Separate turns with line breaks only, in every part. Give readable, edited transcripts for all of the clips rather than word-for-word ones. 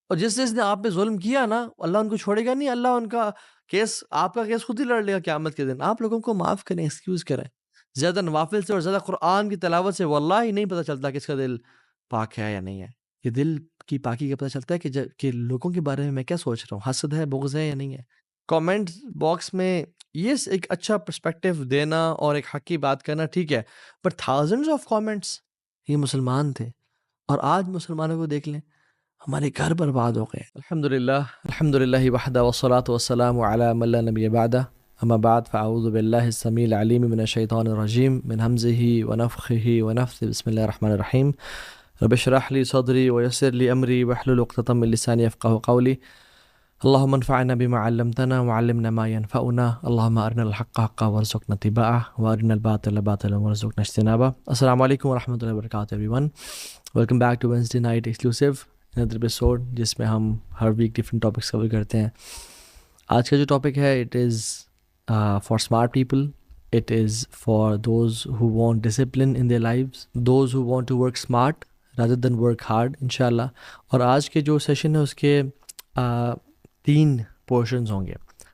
اور جس نے آپ پہ ظلم کیا نا، اللہ ان کو چھوڑے گا نہیں، اللہ ان کا کیس، آپ کا کیس خود ہی لڑ لے گا قیامت کے دن. آپ لوگوں کو معاف کریں، ایکسکیوز کریں. زیادہ نوافل سے اور زیادہ قرآن کی تلاوت سے واللہ ہی نہیں پتہ چلتا کہ اس کا دل پاک ہے یا نہیں ہے. یہ دل کی پاکی کا پتہ چلتا ہے کہ لوگوں کے بارے میں میں کیا سوچ رہا ہوں، حسد ہے، بغض ہے یا نہیں ہے. کامنٹ باکس میں یہ ایک اچھا پرسپیکٹیو دینا اور ایک حق کی بات کرنا ٹھیک ہے، پر تھاؤزنڈز آف کامنٹس، یہ مسلمان تھے اور آج مسلمانوں کو دیکھ لیں، ہمارے گھر برباد ہو گئے. الحمدللہ وحدہ والصلاة والسلام علی من لا نبی بعدہ، اما بعد فاعوذ باللہ السمیع العلیم من الشیطان الرجیم من ہمزہ ونفخہ ونفثہ. بسم اللہ الرحمن الرحیم. رب اشرح لی صدری ویسر لی امری واحلل عقدۃ من لسانی یفقہوا قولی. اللہم انفعنا بما علمتنا وعلمنا ما ينفعنا. اللہم ارنا الحق حقا وارزقنا اتباعہ وارنا الباطل باطلا وارزقنا اجتنابہ. السلام علیکم ورحمۃ اللہ وبرکاتہ everyone. Welcome back to Wednesday Night Exclusive, another episode جس میں ہم ہر ویک ڈفرینٹ ٹاپکس کور کرتے ہیں. آج کا جو ٹاپک ہے it is for smart people. It is for those who want discipline in their lives, those who want to work smart rather than work hard انشاءاللہ. اور آج کے جو سیشن ہے اس کے 3 پورشنز ہوں گے.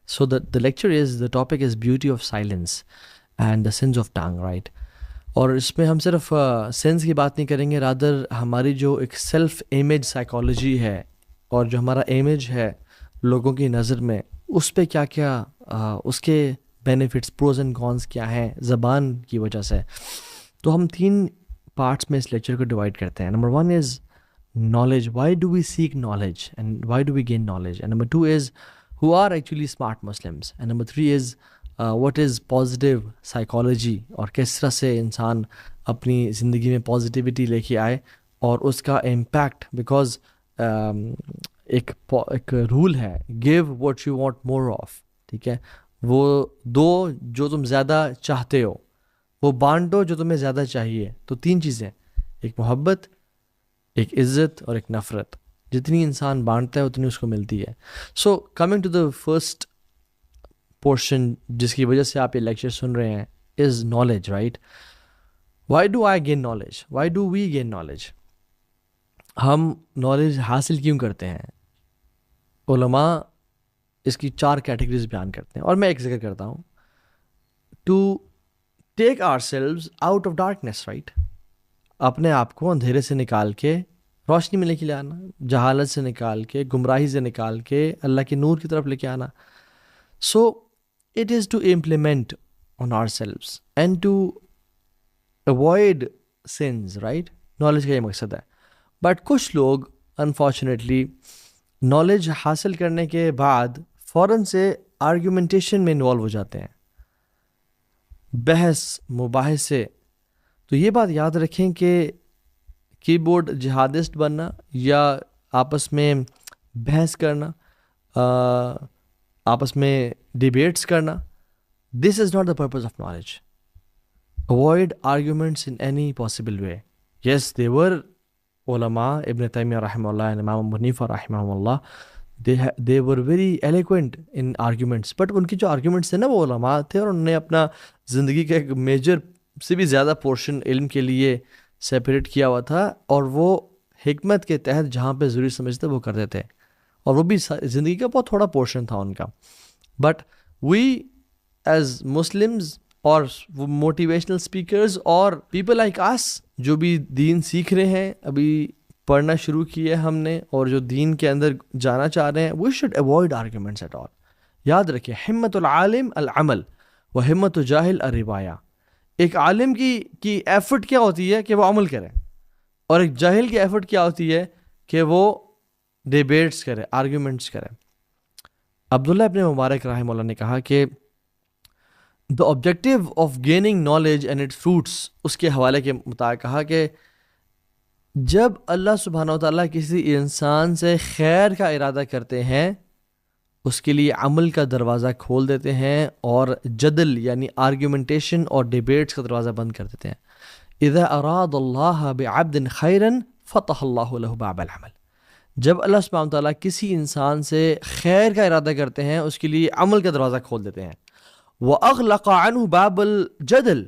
So the lecture is, the topic is beauty of silence and the sense of tongue, right. اور اس میں ہم صرف سینس کی بات نہیں کریں گے، رادر ہماری جو ایک سیلف امیج سائیکالوجی ہے اور جو ہمارا امیج ہے لوگوں کی نظر میں، اس پہ کیا کیا اس کے بینیفٹس، پروز اینڈ کونس کیا ہیں زبان کی وجہ سے. تو ہم 3 پارٹس میں اس لیکچر کو ڈیوائڈ کرتے ہیں. Number 1 is knowledge. Why do we seek knowledge and why do we gain knowledge? And number 2 is who are actually smart Muslims. And number 3 is what is positive psychology اور کس طرح سے انسان اپنی زندگی میں پازیٹیوٹی لے کے آئے اور اس کا امپیکٹ. بیکاز ایک رول ہے، give what you want more of. ٹھیک ہے، وہ دو جو تم زیادہ چاہتے ہو، وہ بانٹو جو تمہیں زیادہ چاہیے. تو 3 چیزیں، ایک محبت، ایک عزت اور ایک نفرت. جتنی انسان بانٹتا ہے اتنی اس کو ملتی ہے. So coming to the first portion جس کی وجہ سے آپ یہ لیکچر سن رہے ہیں is knowledge, right. Why do I gain knowledge, why do we gain knowledge. ہم نالج حاصل کیوں کرتے ہیں؟ علماء اس کی 4 کیٹیگریز بیان کرتے ہیں اور میں ایک ذکر کرتا ہوں. To take ourselves out of darkness, right. اپنے آپ کو اندھیرے سے نکال کے روشنی میں لے کے آنا، جہالت سے نکال کے، گمراہی سے نکال کے اللہ کے نور کی طرف لے کے آنا. So it is to implement on ourselves and to avoid sins, right. Knowledge کا یہ مقصد ہے. بٹ کچھ لوگ انفارچونیٹلی نالج حاصل کرنے کے بعد فوراً سے آرگیومنٹیشن میں انوالو ہو جاتے ہیں، بحث مباحثے. تو یہ بات یاد رکھیں کہ کی بورڈ جہادسٹ بننا یا آپس میں بحث کرنا، آپس میں ڈیبیٹس کرنا، this is not the purpose of knowledge. Avoid arguments in any possible way. Yes they were علماء، ابن تیمیہ رحمہ اللہ، امام ابو حنیفہ رحمہ اللہ، they were very eloquent in arguments. But in کی جو آرگیومنٹس تھے نا وہ علماء تھے اور انہوں نے اپنا زندگی کا ایک میجر سے بھی زیادہ پورشن علم کے لیے سیپریٹ کیا ہوا تھا، اور وہ حکمت کے تحت جہاں پہ ضروری سمجھتے وہ کرتے تھے، اور وہ بھی زندگی کا بہت تھوڑا پورشن تھا ان کا. بٹ وی ایز مسلمز اور موٹیویشنل اسپیکرز اور پیپل لائک اس جو بھی دین سیکھ رہے ہیں، ابھی پڑھنا شروع کیا ہے ہم نے، اور جو دین کے اندر جانا چاہ رہے ہیں، we should avoid arguments at all. یاد رکھیں، ہمت العالم العمل و ہمت الجاہل الروایہ. ایک عالم کی ایفرٹ کیا ہوتی ہے کہ وہ عمل کرے، اور ایک جاہل کی ایفرٹ کیا ہوتی ہے کہ وہ ڈیبیٹس کرے، آرگیومنٹس کرے. عبداللہ ابن مبارک رحمہ اللہ نے کہا کہ the objective of gaining knowledge and its fruits, اس کے حوالے کے مطابق کہا کہ جب اللہ سبحانہ و تعالیٰ کسی انسان سے خیر کا ارادہ کرتے ہیں، اس کے لیے عمل کا دروازہ کھول دیتے ہیں اور جدل یعنی آرگیومنٹیشن اور ڈیبیٹس کا دروازہ بند کر دیتے ہیں. اذا اراد اللہ بعبد خیرا فتح اللہ له باب العمل. جب اللہ سبحانہ تعالیٰ کسی انسان سے خیر کا ارادہ کرتے ہیں، اس کے لیے عمل کا دروازہ کھول دیتے ہیں. واغلق عنہ باب الجدل،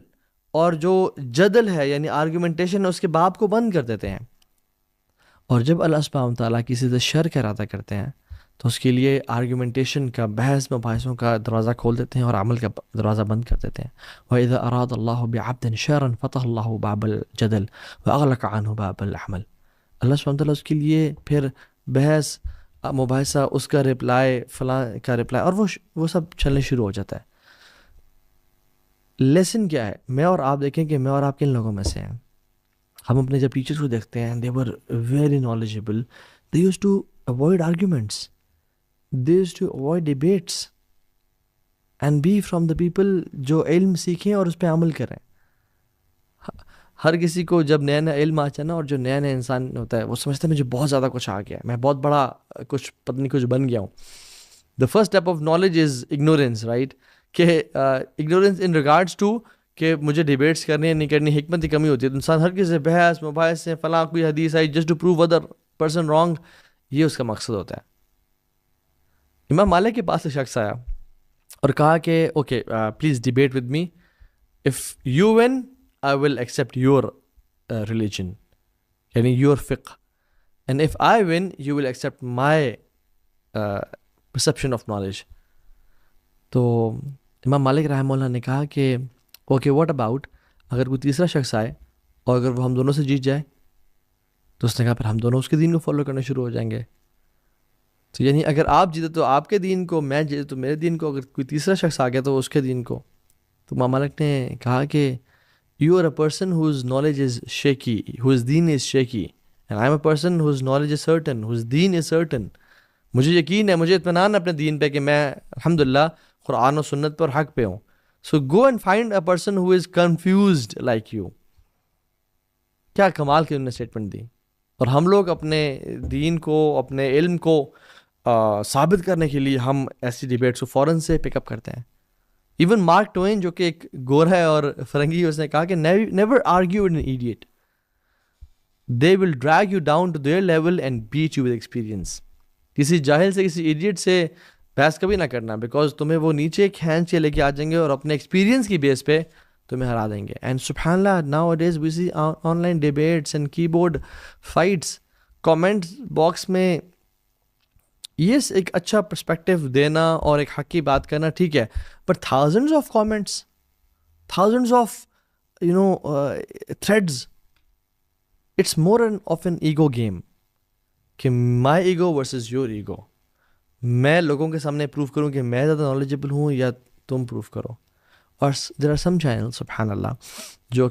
اور جو جدل ہے یعنی آرگیومنٹیشن ہے اس کے باب کو بند کر دیتے ہیں. اور جب اللہ سبحانہ وتعالیٰ کسی سے شر کا ارادہ کرتے ہیں تو اس کے لیے آرگیومنٹیشن کا، بحث مباحثوں کا دروازہ کھول دیتے ہیں اور عمل کا دروازہ بند کر دیتے ہیں. وَإِذَا أَرَادَ اللَّهُ بِعَبْدٍ شَرًا فَتَحَ اللَّهُ بَابَ الْجَدَلِ وَأَغْلَقَ عَنْهُ بَابَ الْعَمَلِ. اللہ سبحانہ وتعالیٰ اس کے لیے پھر بحث مباحثہ، اس کا رپلائی، فلاں کا رپلائی، اور وہ سب چلنے شروع ہو جاتا ہے. لیسن کیا ہے؟ میں اور آپ دیکھیں کہ میں اور آپ کن لوگوں میں سے ہیں. ہم اپنے جب ٹیچرز کو دیکھتے ہیں، they were very knowledgeable, they used to avoid arguments, they used to avoid debates and be from the people جو علم سیکھیں اور اس پہ عمل کریں. ہر کسی کو جب نیا نیا علم آتا ہے نا، اور جو نیا نیا انسان ہوتا ہے وہ سمجھتا ہے مجھے بہت زیادہ کچھ آ گیا ہے، میں بہت بڑا کچھ پتہ نہیں کچھ بن گیا ہوں. The first step of knowledge is ignorance, right? کہ ignorance in regards to کہ مجھے ڈیبیٹس کرنی ہے نہیں کرنی، حکمت کی کمی ہوتی ہے. تو انسان ہر کسی سے بحث مباحث سے، فلاں کوئی حدیث آئی just to prove other person wrong, یہ اس کا مقصد ہوتا ہے. امام مالک کے پاس ایک شخص آیا اور کہا کہ okay please debate with me, if you one I will accept your religion, یعنی یور فقہ، and if I one you will accept my perception of knowledge. تو امام مالک رحمہ اللہ نے کہا کہ اوکے واٹ اباؤٹ اگر کوئی تیسرا شخص آئے اور اگر وہ ہم دونوں سے جیت جائے؟ تو اس نے کہا پھر ہم دونوں اس کے دین کو فالو کرنا شروع ہو جائیں گے. تو یعنی اگر آپ جیتے تو آپ کے دین کو، میں جیتے تو میرے دین کو، اگر کوئی تیسرا شخص آ گیا تو اس کے دین کو. تو امام مالک نے کہا کہ you are a person whose knowledge is shaky, whose deen is shaky, and I am a person whose knowledge is certain, whose deen is certain. مجھے یقین ہے، مجھے اطمینان ہے اپنے دین پہ کہ میں الحمدللہ قرآن و سنت پر حق پہ ہوں. So go and find a person who is confused like you. کیا کمال کی انہوں نے اسٹیٹمنٹ دی. اور ہم لوگ اپنے دین کو، اپنے علم کو ثابت کرنے کے لیے ہم ایسی ڈیبیٹس کو فوراً سے پک اپ کرتے ہیں. ایون مارک ٹوین جو کہ ایک گورا ہے اور فرنگی، اس نے کہا کہ never argue with an idiot. They will drag you down to their level and beat you with experience. کسی جاہل سے، کسی ایڈیٹ سے بحث کبھی نہ کرنا، بیکاز تمہیں وہ نیچے کھینچ کے لے کے آ جائیں گے اور اپنے ایکسپیرینس کی بیس پہ تمہیں ہرا دیں گے. اینڈ سبحان Allah nowadays we see online debates and keyboard fights. Comment box میں یس ایک اچھا پرسپیکٹو دینا اور ایک حق کی بات کرنا ٹھیک ہے، but thousands of comments, thousands of threads, it's more of an ego game کہ my ego versus your ego. میں لوگوں کے سامنے پروف کروں کہ میں زیادہ نالجبل ہوں یا تم پروف کرو. اور دیر آر سم چینل سبحان اللہ جو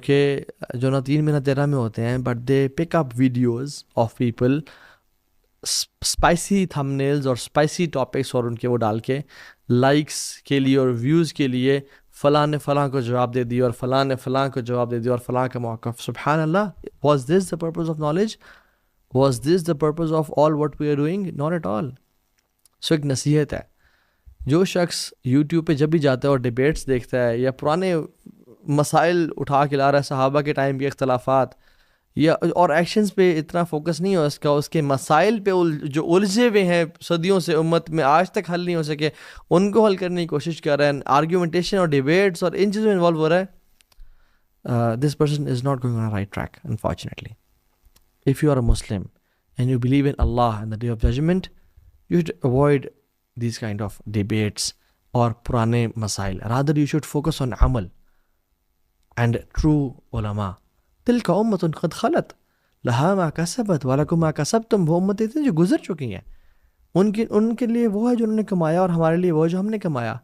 نہ 3 میں نہ 13 میں ہوتے ہیں، but they pick up videos of people, spicy thumbnails اور اسپائسی ٹاپکس، اور ان کے وہ ڈال کے لائکس کے لیے اور ویوز کے لیے فلاں نے فلاں کو جواب دے دیا اور فلاں نے فلاں کو جواب دے دیا اور فلاں کا موقف. سبحان Allah. Was this the purpose of knowledge? Was this the purpose of all what we are doing? Not at all. So ایک نصیحت ہے، جو شخص یوٹیوب پہ جب بھی جاتا ہے اور ڈیبیٹس دیکھتا ہے یا پرانے مسائل اٹھا کے لا رہا ہے، صحابہ کے ٹائم کے اختلافات، یا اور ایکشنز پہ اتنا فوکس نہیں ہو اس کے مسائل پہ جو الجھے ہوئے ہیں صدیوں سے امت میں آج تک حل نہیں ہو سکے، ان کو حل کرنے کی کوشش کر رہے ہیں، آرگیومنٹیشن اور ڈیبیٹس اور ان چیزوں میں انوالو ہو رہا ہے، this person is not going on right track unfortunately. If you are a Muslim and you believe in Allah and the day of judgment, you should avoid these kind of debates اور پرانے مسائل. rather you should focus on عمل and true علماء. تلک امت قد خلت لہا ما کسبت ولکم ما کسبتم. وہ امتیں تھیں جو گزر چکی ہیں، ان کے لیے وہ ہے جو انہوں نے کمایا اور ہمارے لیے وہ جو ہم نے کمایا.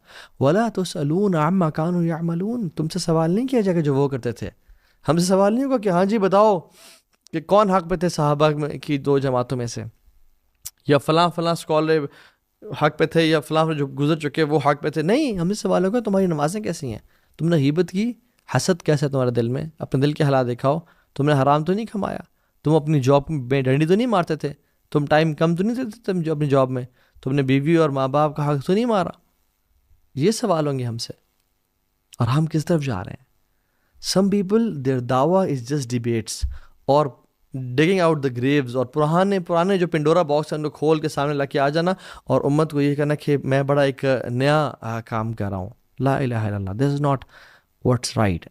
ولا تسألون عما كانوا يعملون. تم سے سوال نہیں کیا جائے گا جو وہ کرتے تھے. ہم سے سوال نہیں ہوگا کہ ہاں جی بتاؤ کہ کون حق پہ تھے صحابہ کی 2 جماعتوں میں سے، یا فلاں اسکالر حق پہ تھے، یا فلاں جو گزر چکے وہ حق پہ تھے. نہیں، ہم سے سوال ہوگا تمہاری نمازیں کیسی ہیں، تم نے غیبت کی، حسد کیسا ہے تمہارے دل میں، اپنے دل کے حالات دکھاؤ. تم نے حرام تو نہیں کھمایا، تم اپنی جاب میں ڈنڈی تو نہیں مارتے تھے، تم ٹائم کم تو نہیں دیتے تم اپنی جاب میں، تم نے بیوی اور ماں باپ کا حق تو نہیں مارا. یہ سوال ہوں گے ہم سے. اور ہم کس طرف جا رہے ہیں؟ سم پیپل دیئر دعویٰ از جسٹ ڈیبیٹس اور ڈگنگ آؤٹ دا گریوز، اور پرانے جو پنڈورا باکس ہیں ان کو کھول کے سامنے لا کے آ جانا اور امت کو یہ کہنا کہ میں بڑا ایک نیا کام کر رہا ہوں. لا الہ الا Allah. This is not what's right.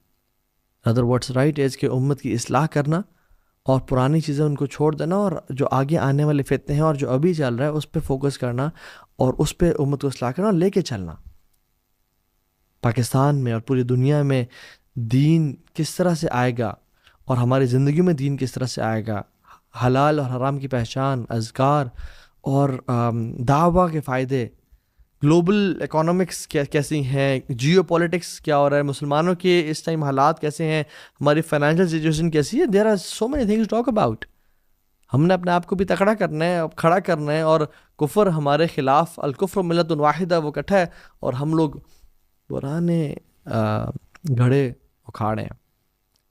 Other what's right is کہ امت کی اصلاح کرنا اور پرانی چیزیں ان کو چھوڑ دینا اور جو آگے آنے والے فتنے ہیں اور جو ابھی چل رہا ہے اس پہ فوکس کرنا اور اس پہ امت کو اصلاح کرنا اور لے کے چلنا. پاکستان میں اور پوری دنیا میں دین کس طرح سے آئے گا اور ہماری زندگی میں دین کس طرح سے آئے گا, حلال اور حرام کی پہچان, اذکار اور دعویٰ کے فائدے, گلوبل اکانومکس کیسی ہیں, جیو پولیٹکس کیا ہو رہا ہے, مسلمانوں کے اس ٹائم حالات کیسے ہیں, ہماری فائنینشیل سچویشن کیسی ہے, there are so many things to talk about. ہم نے اپنے آپ کو بھی تکڑا کرنا ہے, کھڑا کرنا ہے, اور کفر ہمارے خلاف, الکفر ملت واحدہ, وہ کٹھا ہے, اور ہم لوگ پرانے گھڑے اکھاڑے ہیں.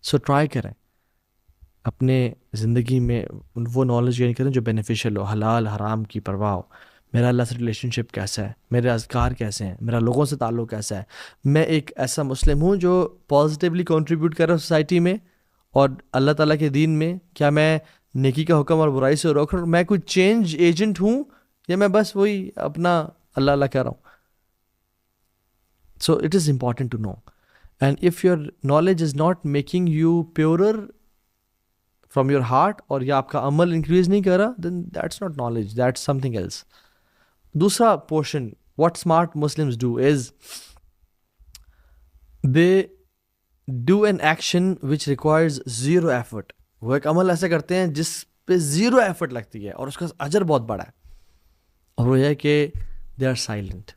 سو ٹرائی کریں اپنے زندگی میں وہ نالج گین کریں جو بینیفیشیل ہو, حلال حرام کی پرواہ ہو. میرا اللہ سے ریلیشن شپ کیسا ہے, میرے اذکار کیسے ہیں, میرا لوگوں سے تعلق کیسا ہے, میں ایک ایسا مسلم ہوں جو پازیٹیولی کنٹریبیوٹ کر رہا ہوں سوسائٹی میں اور اللہ تعالیٰ کے دین میں, کیا میں نیکی کا حکم اور برائی سے روک رہا ہوں, میں کوئی چینج ایجنٹ ہوں یا میں بس وہی اپنا اللہ اللہ کہہ رہا ہوں. So it is important to know, and if your knowledge is not making you purer from your heart, اور یہ آپ کا عمل انکریز نہیں کر رہا, then that's not knowledge, that's something else. دوسرا portion what smart Muslims do is they do an action which requires zero effort. وہ ایک عمل ایسا کرتے ہیں جس پہ زیرو ایفرٹ لگتی ہے اور اس کا اجر بہت بڑا ہے, اور وہ یہ ہے کہ they are silent.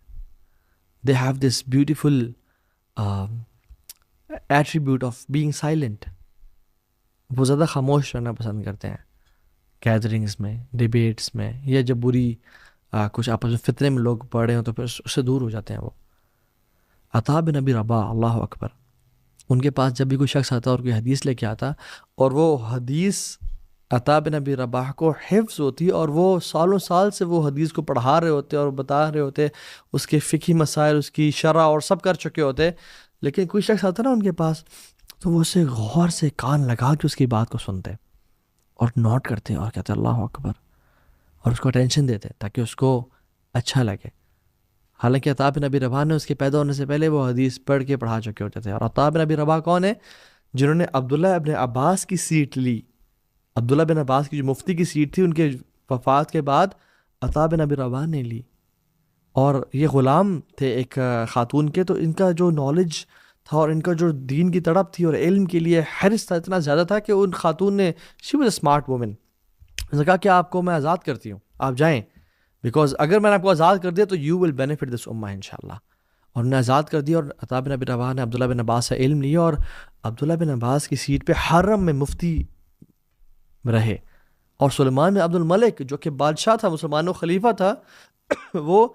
They have this beautiful attribute of being silent. وہ زیادہ خاموش رہنا پسند کرتے ہیں گیدرنگس میں, ڈیبیٹس میں, یا جب بری کچھ آپس میں فتنے میں لوگ پڑھ رہے ہوں تو پھر اس سے دور ہو جاتے ہیں. وہ عطا بن ابی رباح, اللہ اکبر, ان کے پاس جب بھی کوئی شخص آتا اور کوئی حدیث لے کے آتا اور وہ حدیث عطا بن ابی رباح کو حفظ ہوتی اور وہ سالوں سال سے وہ حدیث کو پڑھا رہے ہوتے اور بتا رہے ہوتے, اس کے فقہی مسائل, اس کی شرح اور سب کر چکے ہوتے, لیکن کوئی شخص آتا نا ان کے پاس تو وہ اسے غور سے کان لگا کے اس کی بات کو سنتے اور نوٹ کرتے اور کہتے اللہ اکبر, اور اس کو اٹینشن دیتے تاکہ اس کو اچھا لگے. حالانکہ عطا بن ابی رباح نے اس کے پیدا ہونے سے پہلے وہ حدیث پڑھ کے پڑھا چکے ہوتے تھے. اور عطا بن ابی رباح کون ہے؟ جنہوں نے عبداللہ ابن عباس کی سیٹ لی. عبداللہ بن عباس کی جو مفتی کی سیٹ تھی ان کے وفات کے بعد عطا بن ابی رباح نے لی, اور یہ غلام تھے ایک خاتون کے, تو ان کا جو نالج تھا اور ان کا جو دین کی تڑپ تھی اور علم کے لیے حرص تھا اتنا زیادہ تھا کہ ان خاتون نے, she was a smart woman, نے کہا کہ آپ کو میں آزاد کرتی ہوں, آپ جائیں, بیکاز اگر میں نے آپ کو آزاد کر دیا تو یو ول بینیفٹ دس امہ انشاءاللہ. اور انہیں آزاد کر دیا, اور عطا بن ابی رباح نے عبداللہ بن عباس سے علم لیا اور عبداللہ بن عباس کی سیٹ پہ حرم میں مفتی رہے. اور سلیمان بن عبد الملک جو کہ بادشاہ تھا, مسلمانوں خلیفہ تھا, وہ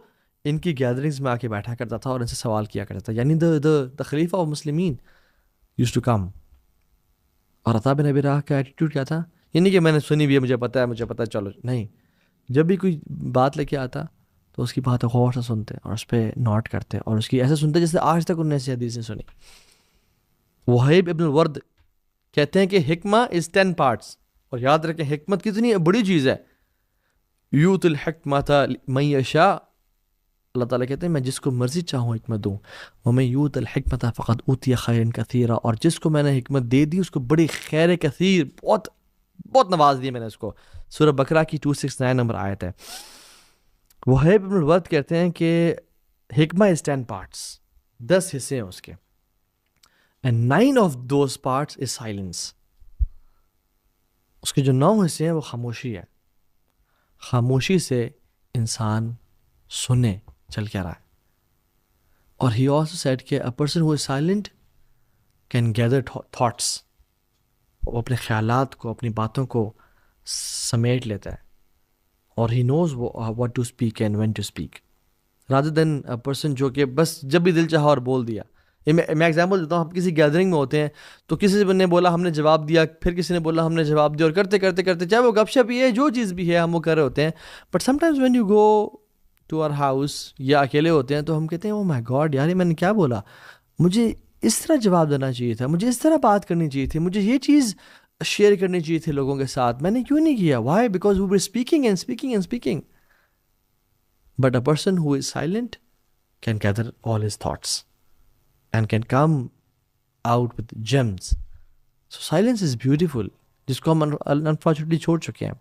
ان کی گیدرنگز میں آ کے بیٹھا کرتا تھا اور ان سے سوال کیا کرتا تھا, یعنی the خلیفہ آف مسلمین یوز ٹو کم. اور عطا بن ابی رباح کا ایٹیٹیوڈ کیا تھا؟ یعنی کہ میں نے سنی بھی ہے, مجھے پتہ ہے, چلو نہیں. جب بھی کوئی بات لے کے آتا تو اس کی بات غور سے سنتے اور اس پہ نوٹ کرتے, اور اس کی ایسے سنتے جیسے آج تک انہوں نے ایسی حدیث نہیں سنی. وہیب ابن الورد کہتے ہیں کہ حکمہ از 10 parts, اور یاد رکھیں حکمت کتنی بڑی چیز ہے. یوت الحکمۃ من یشاء, اللہ تعالیٰ کہتے ہیں میں جس کو مرضی چاہوں حکمت دوں. ومن یوت الحکمۃ فقد اوتی خیرا کثیرا, اور جس کو میں نے حکمت دے دی اس کو بڑی خیر کثیر, بہت بہت نواز دی میں نے اس کو. سورہ بقرہ کی 269 نمبر آیت ہے. وہیب ابن الورد کہتے ہیں کہ حکمہ از 10 parts, 10 حصے ہیں اس کے, and 9 of those parts is silence. اس کے جو 9 حصے ہیں وہ خاموشی ہے. خاموشی سے انسان سنے چل کیا رہا ہے. اور he also said کہ a person who is silent can gather thoughts, وہ اپنے خیالات کو, اپنی باتوں کو سمیٹ لیتا ہے, اور he knows what to speak and when to speak, rather than a person جو کہ بس جب بھی دل چاہا اور بول دیا. میں ایگزامپل دیتا ہوں, ہم کسی گیدرنگ میں ہوتے ہیں تو کسی نے بولا ہم نے جواب دیا, پھر کسی نے بولا ہم نے جواب دیا, اور کرتے کرتے کرتے چاہے وہ گپ شپ ہی ہے, جو چیز بھی ہے ہم وہ کر رہے ہوتے ہیں. But sometimes when you go to our house یا اکیلے ہوتے ہیں تو ہم کہتے ہیں او مائی گاڈ یار, میں نے کیا بولا, مجھے اس طرح جواب دینا چاہیے تھا, مجھے اس طرح بات کرنی چاہیے تھی, مجھے یہ چیز شیئر کرنی چاہیے تھی لوگوں کے ساتھ, میں نے کیوں نہیں کیا. Why? Because we were speaking and speaking and speaking. But a person who is silent can gather all his thoughts and can come out with gems. So silence is beautiful. جس کو ہم انفارچونیٹلی چھوڑ چکے ہیں.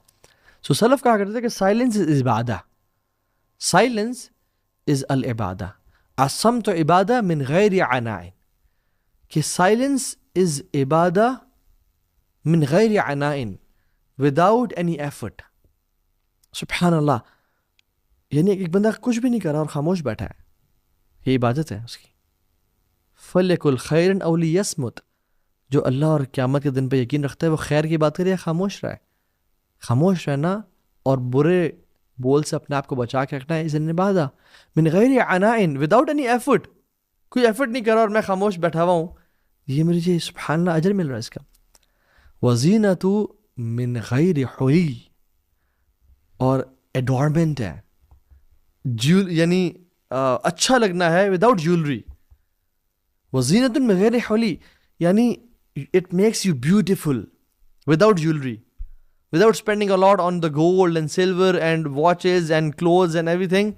سو سلف کہا کرتے تھے کہ سائلنس از عبادہ، سائلنس از العبادہ، الصمت عبادہ من غیر عناء، کہ سائلنس از عبادہ من غیر عناء وداؤٹ اینی ایفرٹ. سبحان اللہ، یعنی ایک بندہ کچھ بھی نہیں کر رہا اور خاموش بیٹھا ہے، یہ عبادت ہے اس کی. فَلْيَقُلْ خَيْرًا أَوْ لِيَصْمُتْ، جو اللہ اور قیامت کے دن پہ یقین رکھتا ہے وہ خیر کی بات کرے یا خاموش رہے. خاموش رہنا اور برے بول سے اپنے آپ کو بچا کے رکھنا ہے، اذن عبادہ من غیر عناء وداؤٹ اینی ایفرٹ. کوئی ایفرٹ نہیں کر رہا اور میں خاموش بیٹھا ہوا ہوں، یہ مجھے سبحان اللہ اجر مل رہا ہے اس کا. وَزِینَةُ من غیر حلی، اور ایڈورمنٹ ہے، یعنی اچھا لگنا ہے وداؤٹ جیولری. وزینۃ من غیر حلی، یعنی it makes you beautiful without jewelry, without spending a lot on the gold and silver and watches and clothes and everything.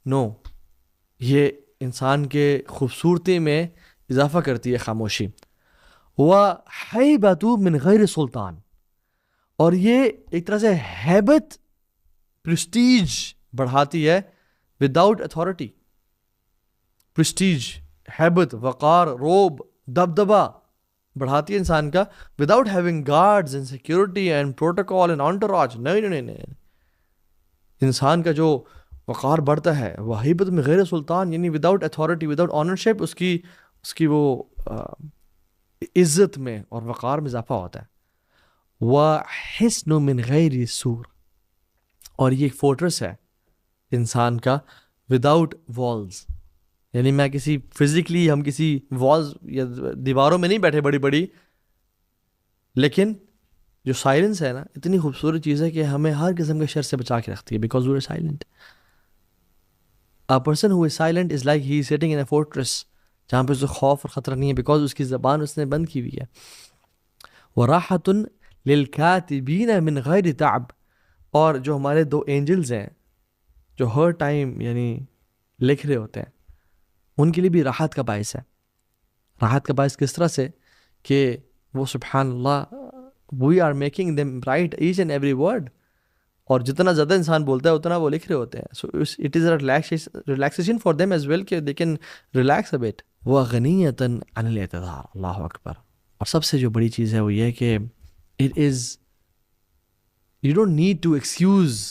No, یہ انسان کے خوبصورتی میں اضافہ کرتی ہے خاموشی. وَحَيْبَةُ من غیر سلطان، اور یہ ایک طرح سے ہیبت، پرسٹیج بڑھاتی ہے وداؤٹ اتھارٹی. پرسٹیج، ہیبت، وقار، روب، دبدبا بڑھاتی ہے انسان کا without having guards and security and protocol and entourage. نہیں، انسان کا جو وقار بڑھتا ہے وہ ہیبت میں غیر سلطان، یعنی وداؤٹ اتھارٹی، وداؤٹ آنرشپ، اس کی وہ عزت میں اور وقار میں اضافہ ہوتا ہے. وَحِسْنُ مِنْ غَيْرِ سُور، اور یہ ایک فورٹرس ہے انسان کا وداؤٹ والز. یعنی میں کسی فزیکلی ہم کسی والز یا دیواروں میں نہیں بیٹھے بڑی بڑی، لیکن جو سائلنس ہے نا، اتنی خوبصورت چیز ہے کہ ہمیں ہر قسم کے شر سے بچا کے رکھتی ہے. Because we are silent. A person who is silent is like he is sitting in a fortress، جہاں پہ اس کو خوف اور خطرہ نہیں ہے، بیکاز اس کی زبان اس نے بند کی ہوئی ہے. وَرَاحَةٌ لِلْكَاتِبِينَ مِنْ غَيْرِ تَعْبٍ، اور جو ہمارے دو اینجلز ہیں جو ہر ٹائم یعنی لکھ رہے ہوتے ہیں، ان کے لیے بھی راحت کا باعث ہے. راحت کا باعث کس طرح سے کہ وہ سبحان Allah we are making them write each and every word, اور جتنا زیادہ انسان بولتا ہے اتنا وہ لکھ رہے ہوتے ہیں. So it is a relaxation for them as well کہ they can relax a bit. وَغَنِیَّةً عَنِ الْاعْتِذَارِ، اللہ اکبر. اور سب سے جو بڑی چیز ہے وہ یہ ہے کہ it is you don't need to excuse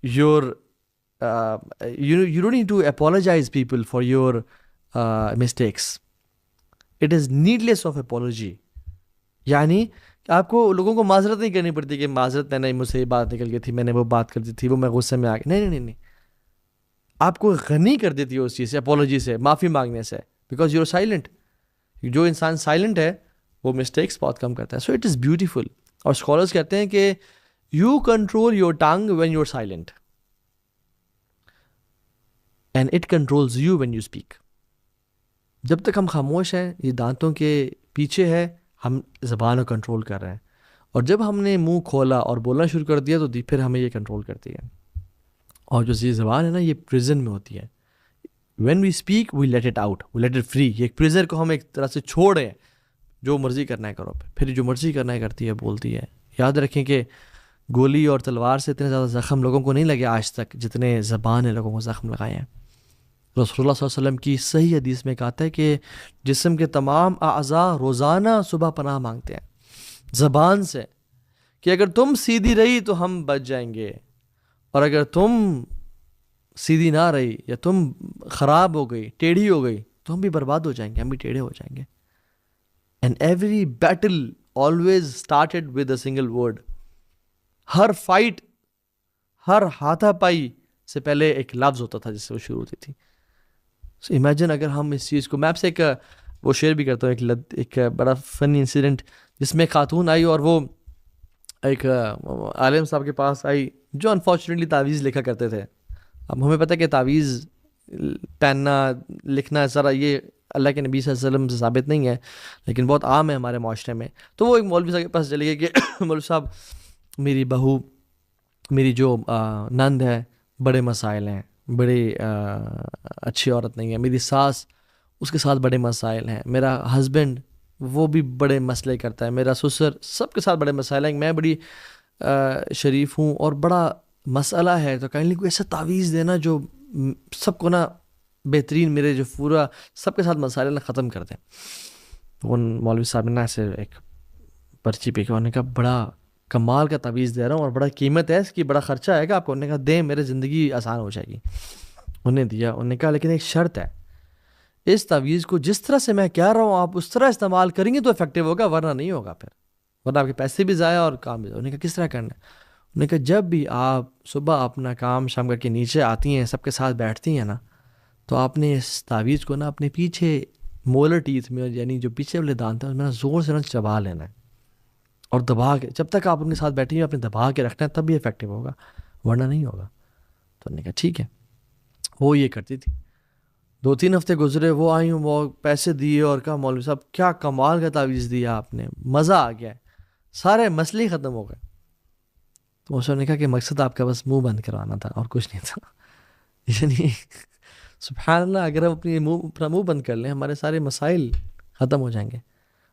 your you don't need to apologize people for your mistakes. It is needless of apology. یعنی آپ کو لوگوں کو معذرت نہیں کرنی پڑتی کہ معذرت میں نے مجھ سے یہ بات نکل گئی تھی، میں نے وہ بات کر دی تھی، وہ میں غصے میں آ گیا. نہیں، آپ کو غنی کر دیتی ہے اس چیز سے، اپولوجی سے، معافی مانگنے سے، بیکاز یو آر سائلنٹ. جو انسان سائلنٹ ہے وہ مسٹیکس بہت کم کرتا ہے. So it is beautiful. اور اسکالرس کہتے ہیں کہ you control your tongue when you are silent and it controls you when you speak. جب تک ہم خاموش ہیں، یہ دانتوں کے پیچھے ہے، ہم زبان کو کنٹرول کر رہے ہیں، اور جب ہم نے منہ کھولا اور بولنا شروع کر دیا تو پھر ہمیں یہ کنٹرول کرتی ہے. اور جو یہ زبان ہے نا، یہ پریزن میں ہوتی ہے. when we speak we let it out, we let it free. یہ ایک پریزر کو ہم ایک طرح سے چھوڑ ہیں، جو مرضی کرنا ہے کرو، پھر جو مرضی کرنا ہے کرتی ہے، بولتی ہے. یاد رکھیں کہ گولی اور تلوار سے اتنے زیادہ زخم لوگوں کو نہیں لگے آج تک جتنے زبان نے لوگوں کو زخم لگائے ہیں. رسول اللہ صلی اللہ علیہ وسلم کی صحیح حدیث میں کہتا ہے کہ جسم کے تمام اعضاء روزانہ صبح پناہ مانگتے ہیں زبان سے، کہ اگر تم سیدھی رہی تو ہم بچ جائیں گے، اور اگر تم سیدھی نہ رہی یا تم خراب ہو گئی، ٹیڑھی ہو گئی، تو ہم بھی برباد ہو جائیں گے، ہم بھی ٹیڑھے ہو جائیں گے. And every battle always started with a single word. ہر فائٹ، ہر ہاتھا پائی سے پہلے ایک لفظ ہوتا تھا جس سے وہ شروع ہوتی تھی. سو امیجن اگر ہم اس چیز کو، میں آپ سے ایک وہ شیئر بھی کرتا ہوں، ایک بڑا فنی انسیڈنٹ، جس میں خاتون آئی اور وہ ایک عالم صاحب کے پاس آئی جو انفارچونیٹلی تعویذ لکھا کرتے تھے. اب ہمیں پتہ ہے کہ تعویذ پہننا، لکھنا ذرا یہ اللہ کے نبی صلی اللہ علیہ وسلم سے ثابت نہیں ہے، لیکن بہت عام ہے ہمارے معاشرے میں. تو وہ ایک مولوی صاحب کے پاس چلے گئے کہ مولوی صاحب میری بہو، میری جو نند ہے، بڑے مسائل ہیں، بڑی اچھی عورت نہیں ہے، میری ساس، اس کے ساتھ بڑے مسائل ہیں، میرا ہسبینڈ وہ بھی بڑے مسئلے کرتا ہے. میرا سسر سب کے ساتھ بڑے مسائل ہیں. میں بڑی شریف ہوں اور بڑا مسئلہ ہے تو کائنڈلی کوئی ایسا تعویذ دینا جو سب کو نا بہترین میرے جو پورا سب کے ساتھ مسائل نا ختم کر دیں. ان مولوی صاحب نے نا ایسے ایک پرچی پہ انہوں نے کہا بڑا کمال کا تعویذ دے رہا ہوں اور بڑا قیمت ہے اس کی, بڑا خرچہ آئے گا آپ کو. انہوں نے کہا دیں, میرے زندگی آسان ہو جائے گی. انہوں نے دیا. انہوں نے کہا لیکن ایک شرط ہے, اس تعویذ کو جس طرح سے میں کہہ رہا ہوں آپ اس طرح استعمال کریں گے تو افیکٹو ہوگا, ورنہ نہیں ہوگا, پھر ورنہ آپ کے پیسے بھی ضائع اور کام بھی ضائع. انہوں نے کہا کس طرح کرنا ہے؟ انہوں نے کہا جب بھی آپ صبح اپنا کام شام کر کے نیچے آتی ہیں سب کے ساتھ بیٹھتی ہیں نا, تو آپ نے اس تعویذ کو نا اپنے پیچھے مولر ٹیتھ میں, یعنی جو پیچھے والے دانت ہیں اس میں زور سے نا چبا لینا ہے اور دبا کے, جب تک آپ ان کے ساتھ بیٹھی ہیں اپنے دبا کے رکھنا ہے تب بھی افیکٹو ہوگا, ورنہ نہیں ہوگا. تو انہوں نے کہا ٹھیک ہے. وہ یہ کرتی تھی. 2-3 ہفتے گزرے, وہ آئی ہوں, وہ پیسے دیے اور کہا مولوی صاحب کیا کمال کا تعویذ دیا آپ نے, مزہ آ گیا ہے, سارے مسئلے ختم ہو گئے. تو اس نے کہا کہ مقصد آپ کا بس منہ بند کروانا تھا اور کچھ نہیں تھا. یعنی سبحان اللہ, اگر ہم اپنا منہ بند کر لیں ہمارے سارے مسائل ختم ہو جائیں گے.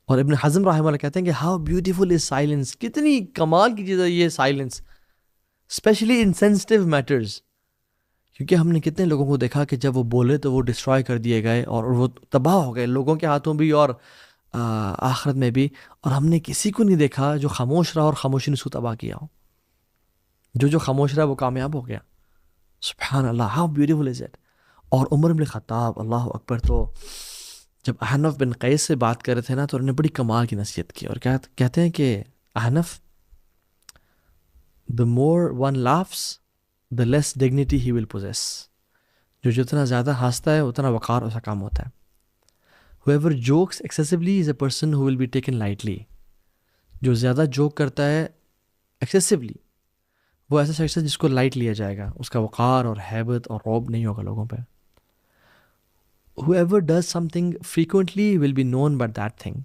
اور ابن حزم رحمہ اللہ کہتے ہیں کہ ہاؤ بیوٹیفل از سائلنس, کتنی کمال کی چیز ہے یہ silence, especially in sensitive matters. کیونکہ ہم نے کتنے لوگوں کو دیکھا کہ جب وہ بولے تو وہ ڈسٹرائے کر دیے گئے اور وہ تباہ ہو گئے, لوگوں کے ہاتھوں بھی اور آخرت میں بھی. اور ہم نے کسی کو نہیں دیکھا جو خاموش رہا اور خاموشی نے اس کو تباہ کیا ہو. جو خاموش رہا وہ کامیاب ہو گیا. سبحان اللہ, ہاؤ بیوٹیفل از اٹ. اور عمر بن خطاب, اللہ اکبر, تو جب احنف بن قیس سے بات کر رہے تھے نا تو انہوں نے بڑی کمال کی نصیحت کی اور کہتے ہیں کہ احنف, the more one laughs the less dignity he will possess. جو جتنا زیادہ ہنستا ہے اتنا وقار اس کا کام ہوتا ہے. whoever jokes excessively is a person who will be taken lightly. جو زیادہ جوک کرتا ہے excessively وہ ایسا شخص ہے جس کو لائٹ لیا جائے گا, اس کا وقار اور ہیبت اور رعب نہیں ہوگا لوگوں پہ. whoever does something frequently will be known by that thing.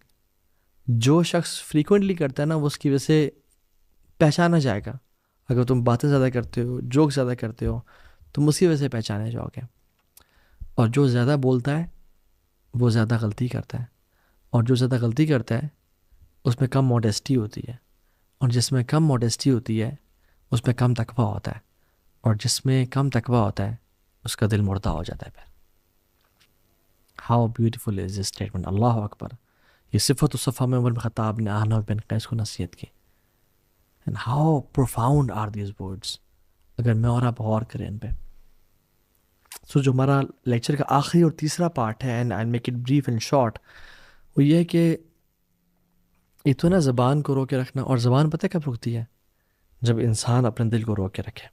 جو شخص frequently کرتا ہے نا وہ اس کی وجہ سے پہچانا جائے گا. اگر تم باتیں زیادہ کرتے ہو, جوک زیادہ کرتے ہو, تم اس کی وجہ سے پہچانے جاؤ گے. اور جو زیادہ بولتا ہے وہ زیادہ غلطی کرتا ہے, اور جو زیادہ غلطی کرتا ہے اس میں کم موڈیسٹی ہوتی ہے, اور جس میں کم موڈیسٹی ہوتی ہے اس میں کم تقویٰ ہوتا ہے, اور جس میں کم تقویٰ ہوتا ہے اس کا دل مردہ ہو جاتا ہے. پھر how beautiful is this statement, Allah اکبر. یہ صفت الصفا میں عمر بن خطاب نے احنف بن قیس کو نصیحت کی. And how profound are these words, اگر میں اور آپ غور کریں ان پہ. سو جو ہمارا لیکچر کا آخری اور تیسرا پارٹ ہے, and I make it brief and short, وہ یہ ہے کہ یہ تو نا زبان کو رو کے رکھنا. اور زبان پتہ کب رکتی ہے؟ جب انسان اپنے دل کو رو کے رکھے,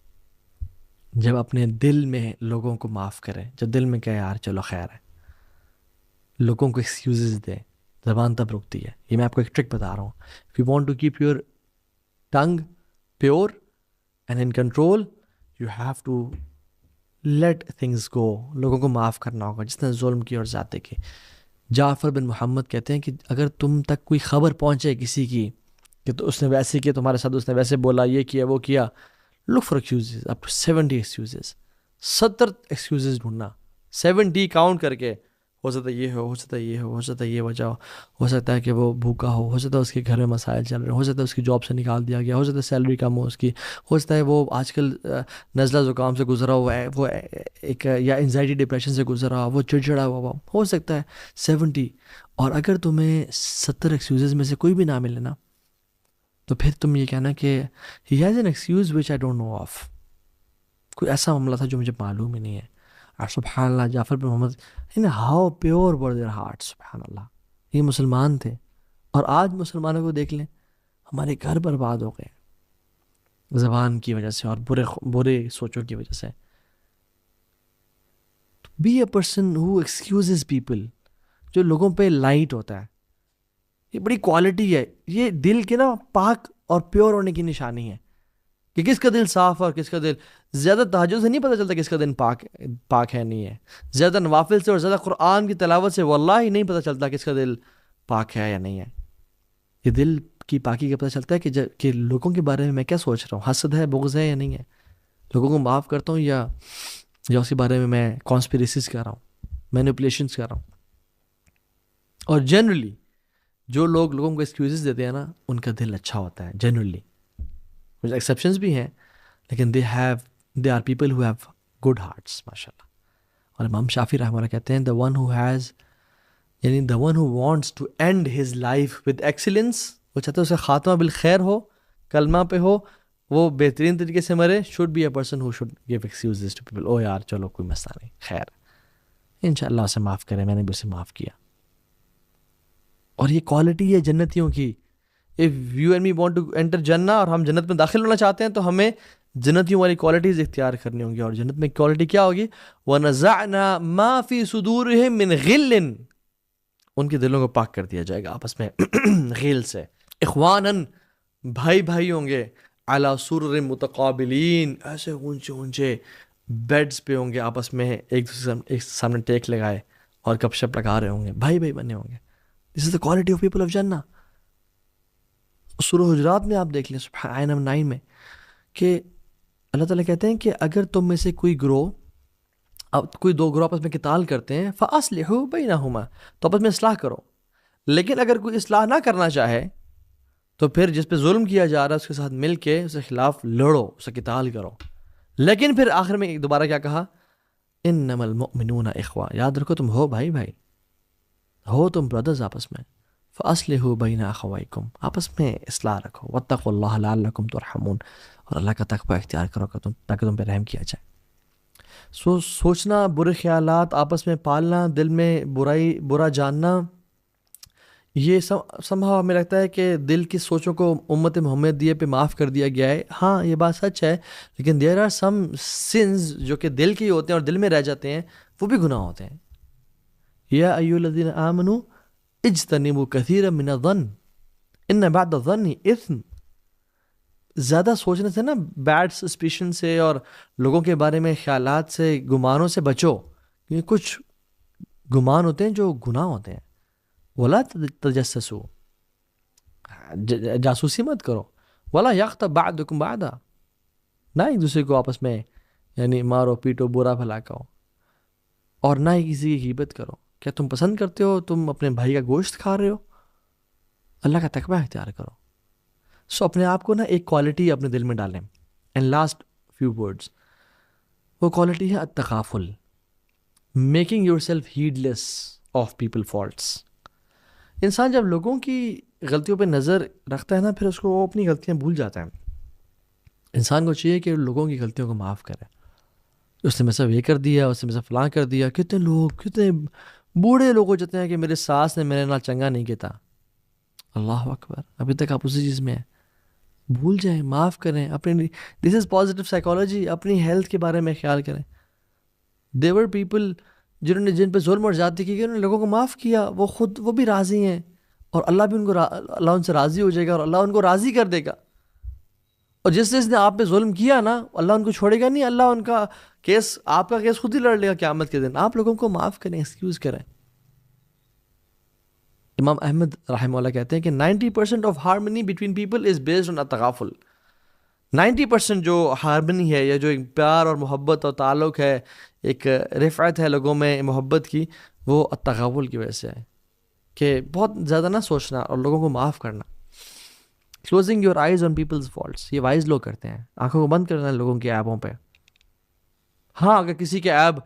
جب اپنے دل میں لوگوں کو معاف کرے, جب دل میں کہے یار چلو خیر ہے, لوگوں کو ایکسکیوزز دے, زبان تب رکتی ہے. یہ میں آپ کو ایک ٹرک بتا رہا ہوں. if you want to keep your tongue pure and in control, you have to let things go. لوگوں کو معاف کرنا ہوگا جس نے ظلم کی اور زیادتی کی. جعفر بن محمد کہتے ہیں کہ اگر تم تک کوئی خبر پہنچے کسی کی کہ تو اس نے ویسے کیا تمہارے ساتھ, اس نے ویسے بولا, یہ کیا وہ کیا, look for excuses, up to 70 excuses. 70 excuses ڈھونڈنا, 70 کاؤنٹ کر کے. ہو سکتا ہے یہ ہو سکتا ہے یہ ہو سکتا ہے یہ وجہ ہو سکتا ہے کہ وہ بھوکا ہو سکتا ہے اس کے گھر میں مسائل چل رہے ہیں, ہو سکتا ہے اس کی جاب سے نکال دیا گیا, ہو سکتا ہے سیلری کم ہو اس کی, ہو سکتا ہے وہ آج کل نزلہ زکام سے گزرا ہوا ہے, وہ ایک یا انزائٹی ڈپریشن سے گزرا ہوا, وہ چڑچڑا ہوا ہو سکتا ہے 70. اور اگر تمہیں 70 ایکسکیوزز میں سے کوئی بھی نہ ملے نا تو پھر تم یہ کہنا کہ he has an excuse which I don't know of. کوئی ایسا معاملہ تھا جو مجھے معلوم ہی نہیں ہے. اور سبحان اللہ, جعفر بن محمد, how pure were their heart. سبحان اللہ, یہ مسلمان تھے. اور آج مسلمانوں کو دیکھ لیں, ہمارے گھر برباد ہو گئے زبان کی وجہ سے اور برے سوچوں کی وجہ سے. Be a person who excuses people, جو لوگوں پہ لائٹ ہوتا ہے. یہ بڑی کوالٹی ہے, یہ دل کے نا پاک اور پیور ہونے کی نشانی ہے کہ کس کا دل صاف ہے اور کس کا دل. زیادہ تہجد سے نہیں پتہ چلتا کس کا دل پاک ہے نہیں ہے. زیادہ نوافل سے اور زیادہ قرآن کی تلاوت سے واللہ ہی نہیں پتہ چلتا کس کا دل پاک ہے یا نہیں ہے. یہ دل کی پاکی کا پتہ چلتا ہے کہ لوگوں کے بارے میں میں کیا سوچ رہا ہوں, حسد ہے, بغض ہے یا نہیں ہے, لوگوں کو معاف کرتا ہوں یا اس کے بارے میں کانسپیریسیز کر رہا ہوں, مینیپولیشنز کر رہا ہوں. اور جنرلی جو لوگ لوگوں کو ایکسکیوزز دیتے ہیں نا ان کا دل اچھا ہوتا ہے جنرلی. کچھ ایکسیپشنز بھی ہیں لیکن they are people who have good hearts ماشاء اللہ. اور امام شافعی رحمہ اللہ کہتے ہیں the one who wants to end his life with excellence, وہ چاہتے ہیں اسے خاتمہ بالخیر ہو, کلمہ پہ ہو, وہ بہترین طریقے سے مرے, should be a person who should give excuses to people. او یار چلو کوئی مسئلہ نہیں, خیر انشاءاللہ اسے معاف کرے, میں نے بھی اسے معاف کیا. اور یہ کوالٹی ہے جنتیوں کی. if you and me want to enter جنہ, اور ہم جنت میں داخل ہونا چاہتے ہیں تو ہمیں جنتیوں والی کوالٹیز اختیار کرنی ہوں گی. اور جنت میں کوالٹی کیا ہوگی؟ وَنَزَعْنَا مَا فِي صُدُورِهِم مِّن غِلٍّ, ان کے دلوں کو پاک کر دیا جائے گا آپس میں غیل سے. اخواناً, بھائی بھائی ہوں گے, عَلَى سُرُرٍ مُتَقَابِلِينَ, ایسے اونچے اونچے بیڈز پہ ہوں گے, آپس میں ایک دوسرے ایک سامنے ٹیک لگائے اور گپ شپ لگا رہے ہوں گے, بھائی بھائی بنے ہوں گے. This is the quality of people of جنہ. سورہ حجرات میں آپ دیکھ لیں سبحان آیت نمبر 9 میں کہ اللہ تعالیٰ کہتے ہیں کہ اگر تم میں سے کوئی دو گروہ آپس میں قتال کرتے ہیں فَأَصْلِحُوا بَيْنَهُمَا, تو آپس میں اصلاح کرو. لیکن اگر کوئی اصلاح نہ کرنا چاہے تو پھر جس پہ ظلم کیا جا رہا ہے اس کے ساتھ مل کے اس کے خلاف لڑو, اسے قتال کرو. لیکن پھر آخر میں دوبارہ کیا کہا؟ اِنَّمَا الْمُؤْمِنُونَ اِخْوَةٌ, یاد رکھو تم ہو بھائی بھائی, ہو تم بردرز آپس میں. فَأَصْلِحُوا بَيْنَ أَخَوَيْكُمْ, آپس میں اصلاح رکھو. وَاتَّقُوا اللَّهَ لَعَلَّكُمْ تُرْحَمُونَ, اور اللہ کا تقوی اختیار کرو تاکہ تم پہ رحم کیا جائے. سوچنا, برے خیالات آپس میں پالنا, دل میں برا جاننا, یہ سمجھا ہمیں لگتا ہے کہ دل کی سوچوں کو امت محمدیہ پہ معاف کر دیا گیا ہے. ہاں یہ بات سچ ہے, لیکن دیر آر سم سنز جو کہ دل کے ہی ہوتے ہیں اور دل میں رہ جاتے ہیں, وہ بھی گناہ ہوتے ہیں. یا ایھا الذین آمنوا اجتنبوا کثیرا من الظن ان بعد الظن اثم. زیادہ سوچنے سے نا, بیڈ سسپیشن سے اور لوگوں کے بارے میں خیالات سے, گمانوں سے بچو, کیونکہ کچھ گمان ہوتے ہیں جو گناہ ہوتے ہیں. ولا تجسسوا, جاسوسی مت کرو. ولا یغتب بعضکم بعضا, نہ ایک دوسرے کو آپس میں یعنی مارو پیٹو, برا بھلا کہو, اور نہ ہی کسی کی غیبت کرو. کیا تم پسند کرتے ہو تم اپنے بھائی کا گوشت کھا رہے ہو؟ اللہ کا تقوی اختیار کرو. سو اپنے آپ کو نا ایک کوالٹی اپنے دل میں ڈالیں. اینڈ لاسٹ فیو ورڈز, وہ کوالٹی ہے التغافل, making yourself heedless of people faults. انسان جب لوگوں کی غلطیوں پہ نظر رکھتا ہے نا, پھر اس کو وہ اپنی غلطیاں بھول جاتا ہے. انسان کو چاہیے کہ لوگوں کی غلطیوں کو معاف کرے. اس نے میں سب یہ کر دیا, اس نے میں سب فلاں کر دیا. کتنے بوڑھے لوگ ہو جاتے ہیں کہ میرے ساس نے میرے نال چنگا نہیں کیتا. اللہ اکبر, ابھی تک آپ اسی چیز میں ہیں. بھول جائیں, معاف کریں. اپنی دس از پازیٹیو سائیکالوجی, اپنی ہیلتھ کے بارے میں خیال کریں. دیور پیپل جنہوں نے جن پہ ظلم اور زیادتی کی, انہوں نے لوگوں کو معاف کیا, وہ بھی راضی ہیں, اور اللہ ان سے راضی ہو جائے گا, اور اللہ ان کو راضی کر دے گا. اور جس نے آپ پہ ظلم کیا نا, اللہ ان کو چھوڑے گا نہیں. اللہ ان کا کیس, آپ کا کیس خود ہی لڑ لے گا قیامت کے دن. آپ لوگوں کو معاف کریں, ایکسکیوز کریں. امام احمد رحمہ اللہ کہتے ہیں کہ 90% of harmony between people is based on التغافل. 90% جو ہارمنی ہے, یا جو ایک پیار اور محبت اور تعلق ہے, ایک رفعت ہے لوگوں میں محبت کی, وہ التغافل کی وجہ سے ہے. کہ بہت زیادہ نہ سوچنا اور لوگوں کو معاف کرنا. Closing your eyes on people's faults, یہ وائز لوگ کرتے ہیں, آنکھوں کو بند کرنا لوگوں کے عیبوں پہ. ہاں اگر کسی کے عیب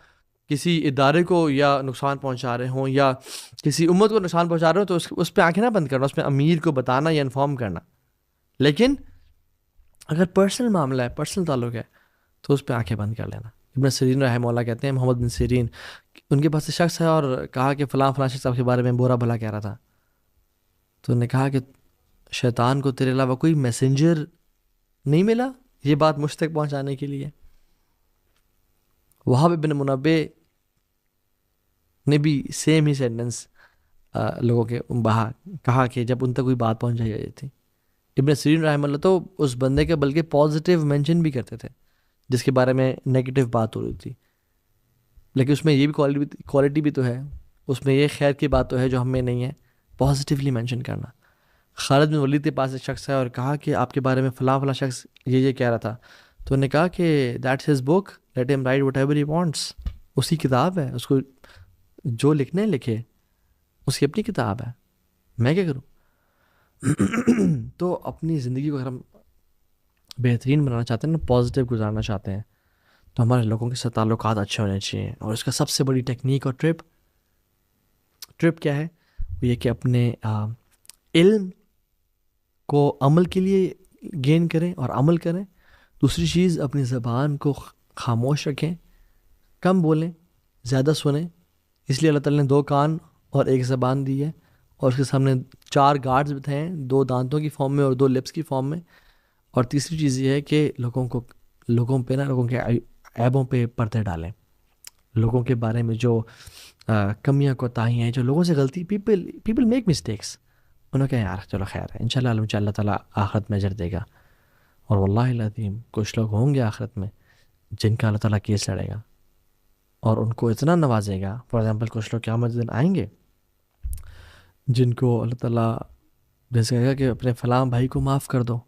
کسی ادارے کو یا نقصان پہنچا رہے ہوں, یا کسی امت کو نقصان پہنچا رہے ہوں, تو اس پہ آنکھیں نہ بند کرنا, اس پہ امیر کو بتانا یا انفارم کرنا. لیکن اگر پرسنل معاملہ ہے, پرسنل تعلق ہے, تو اس پہ آنکھیں بند کر لینا. ابن سیرین رحمہ اللہ کہتے ہیں, محمد بن سیرین, ان کے پاس ایک شخص ہے اور کہا کہ فلاں شخص آپ کے بارے میں برا بھلا کہہ رہا تھا. تو انہوں نے کہا کہ شیطان کو تیرے علاوہ کوئی میسنجر نہیں ملا یہ بات مجھ تک پہنچانے کے لیے؟ وہاب ابن منبع نے بھی سیم ہی سینٹنس لوگوں کے کہا کہ جب ان تک کوئی بات پہنچائی جاتی تھی. ابن سیرین رحمہ اللہ تو اس بندے کے بلکہ پازیٹیو مینشن بھی کرتے تھے جس کے بارے میں نیگیٹو بات ہو رہی تھی, لیکن اس میں یہ بھی کوالٹی بھی تو ہے, اس میں یہ خیر کی بات تو ہے جو ہم میں نہیں ہے, پازیٹیولی مینشن کرنا. خالد بن ولید کے پاس ایک شخص ہے اور کہا کہ آپ کے بارے میں فلاں فلاں شخص یہ کہہ رہا تھا. تو انہوں نے کہا کہ دیٹس ہز بک, لیٹ ہم write whatever he wants. اس کی کتاب ہے, اس کو جو لکھنے لکھے, اس کی اپنی کتاب ہے, میں کیا کروں. تو اپنی زندگی کو اگر ہم بہترین بنانا چاہتے ہیں نا، پازیٹیو گزارنا چاہتے ہیں، تو ہمارے لوگوں کے ساتھ تعلقات اچھے ہونے چاہیے. اور اس کا سب سے بڑی ٹیکنیک اور ٹرپ کیا ہے؟ وہ یہ کہ اپنے علم کو عمل کے لیے گین کریں اور عمل کریں. دوسری چیز، اپنی زبان کو خاموش رکھیں، کم بولیں، زیادہ سنیں. اس لیے اللہ تعالیٰ نے 2 کان اور 1 زبان دی ہے، اور اس کے سامنے 4 گارڈز بتائے ہیں، 2 دانتوں کی فارم میں اور 2 لپس کی فارم میں. اور تیسری چیز یہ ہے کہ لوگوں کے عیبوں پہ پردے ڈالیں. لوگوں کے بارے میں جو کمیاں کوتاہیاں ہیں، جو لوگوں سے غلطی، پیپل میک مسٹیکس، انہوں نے کہا یار چلو خیر ہے، انشاءاللہ اللہ تعالیٰ آخرت میں اجر دے گا. اور واللہ العظیم کچھ لوگ ہوں گے آخرت میں جن کا اللہ تعالیٰ کیس لڑے گا اور ان کو اتنا نوازے گا. فار ایگزامپل کچھ لوگ قیامت دن آئیں گے جن کو اللہ تعالیٰ جیسے کہے گا کہ اپنے فلاں بھائی کو معاف کر دو،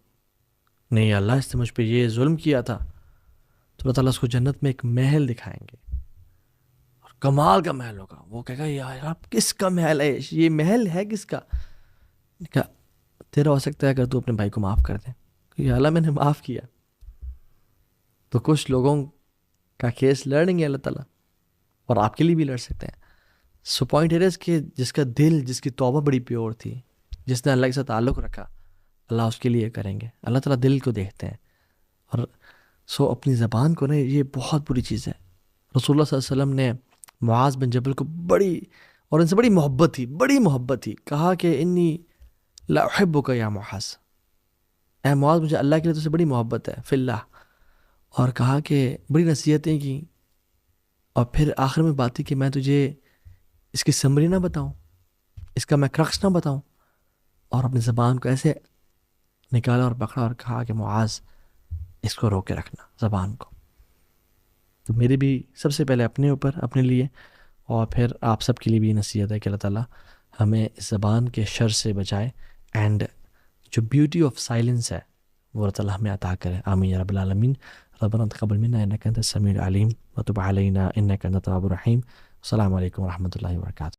نہیں اللہ اس نے مجھ پہ یہ ظلم کیا تھا، تو اللہ تعالیٰ اس کو جنت میں ایک محل دکھائیں گے، اور کمال کا محل ہوگا. وہ کہے گا یار کس کا محل ہے یہ؟ محل ہے کس کا؟ کہا تیرا ہو سکتا ہے اگر تو اپنے بھائی کو معاف کر دیں. کہ اللہ میں نے معاف کیا. تو کچھ لوگوں کا کیس لڑیں گے اللہ تعالیٰ، اور آپ کے لیے بھی لڑ سکتے ہیں. سو پوائنٹ ہے کہ جس کا دل، جس کی توبہ بڑی پیور تھی، جس نے اللہ کے ساتھ تعلق رکھا، اللہ اس کے لیے کریں گے. اللہ تعالیٰ دل کو دیکھتے ہیں. اور سو اپنی زبان کو یہ بہت بری چیز ہے. رسول اللہ صلی اللہ علیہ وسلم نے معاذ بن جبل کو اور ان سے بڑی محبت تھی، کہا کہ انی لا احبک یا معاذ، اے معاذ مجھے اللہ کے لیے تو سے بڑی محبت ہے فی اللہ. اور کہا کہ بڑی نصیحتیں کی، اور پھر آخر میں بات تھی کہ میں تجھے اس کی سمری نہ بتاؤں، اس کا میں کرکس نہ بتاؤں. اور اپنی زبان کو ایسے نکالا اور پکڑا اور کہا کہ معاذ اس کو روکے رکھنا زبان کو. تو میری بھی سب سے پہلے اپنے اوپر، اپنے لیے، اور پھر آپ سب کے لیے بھی نصیحت ہے کہ اللہ تعالیٰ ہمیں اس زبان کے شر سے بچائے، اینڈ جو بیوٹی آف سائلنس ہے وہ اللہ تعالیٰ ہمیں عطا کرے. آمین یا رب العالمین. ربنا تقبل منا انک انت السمیع العلیم وتب علینا انک انت التواب الرحیم. السلام علیکم ورحمۃ اللہ وبرکاتہ.